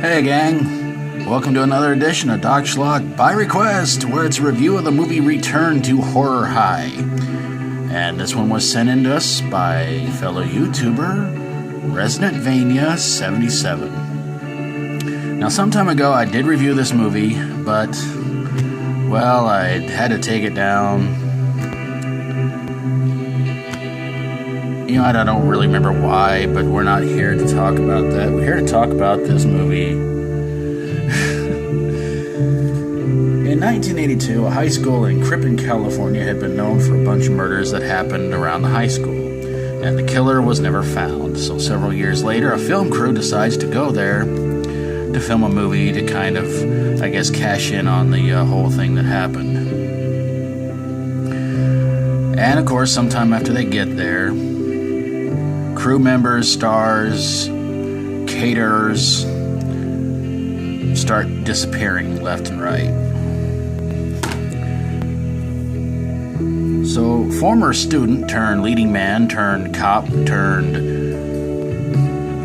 Hey gang, welcome to another edition of Doc Schlock by request, where it's a review of the movie Return to Horror High. And this one was sent in to us by fellow YouTuber Resident Vania 77. Now, some time ago I did review this movie, but, well, I had to take it down. You know, I don't really remember why, but we're not here to talk about that. We're here to talk about this movie. In 1982, a high school in Crippen, California had been known for a bunch of murders that happened around the high school, and the killer was never found. So several years later, a film crew decides to go there to film a movie to kind of, I guess, cash in on the whole thing that happened. And of course, sometime after they get there, crew members, stars, caterers start disappearing left and right. So, former student turned leading man turned cop turned,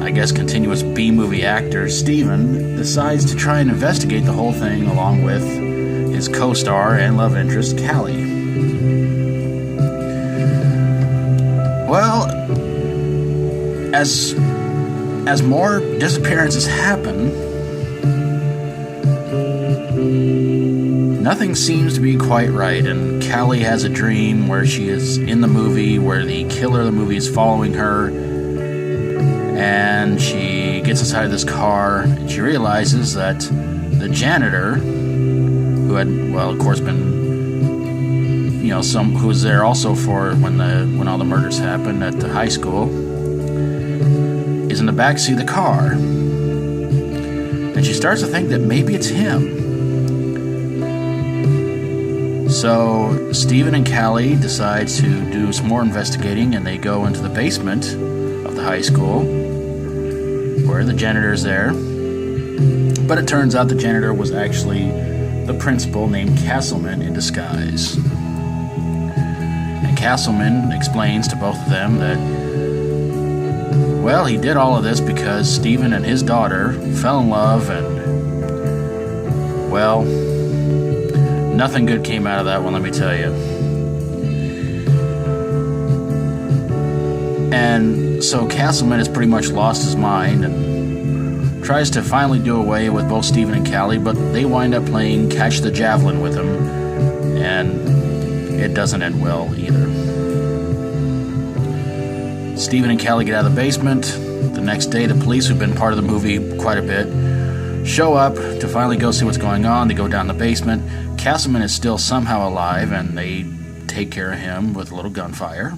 I guess, continuous B-movie actor Steven decides to try and investigate the whole thing along with his co-star and love interest, Callie. Well, as more disappearances happen, nothing seems to be quite right, and Callie has a dream where she is in the movie, where the killer of the movie is following her, and she gets inside of this car, and she realizes that the janitor, who had, well, of course, been, you know, who was there also for when all the murders happened at the high school, is in the backseat of the car, and she starts to think that maybe it's him. So Steven and Callie decide to do some more investigating, and they go into the basement of the high school where the janitor is there. But it turns out the janitor was actually the principal named Castleman in disguise. And Castleman explains to both of them that, well, he did all of this because Steven and his daughter fell in love, and, well, nothing good came out of that one, let me tell you. And so Castleman has pretty much lost his mind and tries to finally do away with both Steven and Callie, but they wind up playing catch the javelin with him, and it doesn't end well either. Steven and Callie get out of the basement. The next day, the police, who've been part of the movie quite a bit, show up to finally go see what's going on. They go down the basement. Castleman is still somehow alive, and they take care of him with a little gunfire.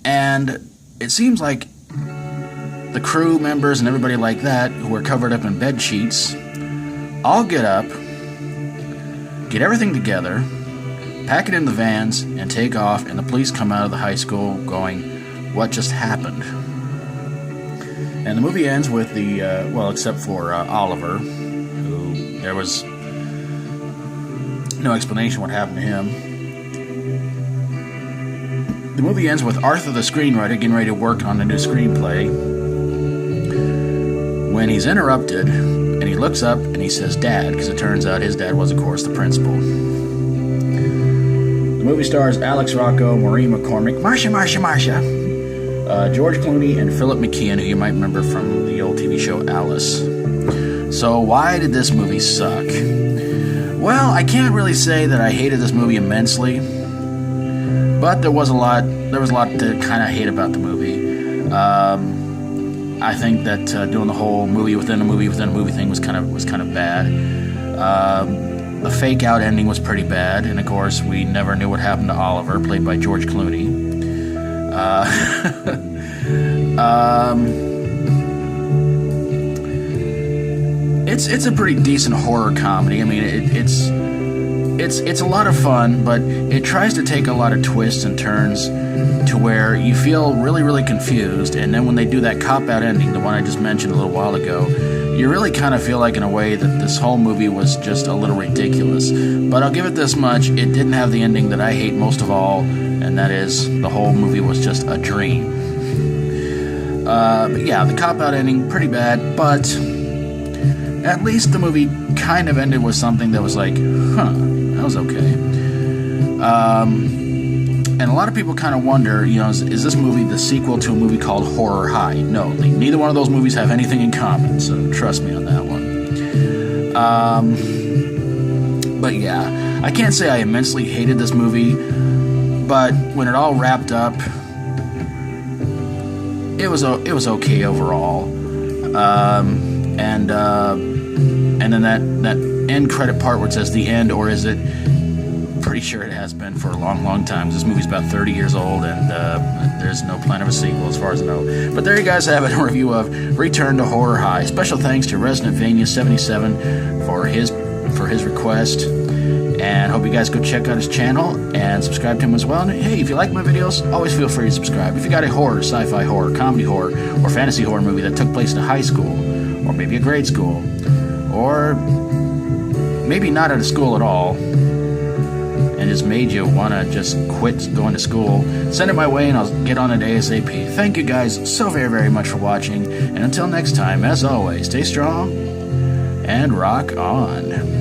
And it seems like the crew members and everybody like that, who were covered up in bed sheets, all get up, get everything together, pack it in the vans, and take off, and the police come out of the high school going, "What just happened?" And the movie ends with the, well, except for Oliver, who there was no explanation what happened to him. The movie ends with Arthur, the screenwriter, getting ready to work on a new screenplay, when he's interrupted, and he looks up, and he says, "Dad," because it turns out his dad was, of course, the principal. The movie stars Alex Rocco, Maureen McCormick, Marsha, George Clooney, and Philip McKeon, who you might remember from the old TV show Alice. So why did this movie suck? Well, I can't really say that I hated this movie immensely, but there was a lot to kind of hate about the movie. I think that doing the whole movie within a movie thing was kind of bad. The fake out ending was pretty bad, and of course we never knew what happened to Oliver, played by George Clooney. It's a pretty decent horror comedy. I mean, it's a lot of fun, but it tries to take a lot of twists and turns to where you feel really, really confused, and then when they do that cop-out ending, the one I just mentioned a little while ago, you really kind of feel like, in a way, that this whole movie was just a little ridiculous. But I'll give it this much: it didn't have the ending that I hate most of all, and that is, the whole movie was just a dream. But yeah, the cop-out ending, pretty bad, but at least the movie kind of ended with something that was like, huh, that was okay. And a lot of people kind of wonder, you know, is this movie the sequel to a movie called Horror High? No, neither one of those movies have anything in common, so trust me on that one. But yeah, I can't say I immensely hated this movie, but when it all wrapped up, it was okay overall. And then that end credit part where it says the end, or is it? Pretty sure it has been for a long time. This movie's about 30 years old, and there's no plan of a sequel as far as I know. But there you guys have it, a review of Return to Horror High. Special thanks to Resident Vania 77 for his request, and hope you guys go check out his channel and subscribe to him as well. And hey, if you like my videos, always feel free to subscribe. If you got a horror, sci-fi horror, comedy horror, or fantasy horror movie that took place in a high school, or maybe a grade school, or maybe not at a school at all, and just made you want to just quit going to school, send it my way and I'll get on it ASAP. Thank you guys so very much for watching, and until next time, as always, stay strong and rock on.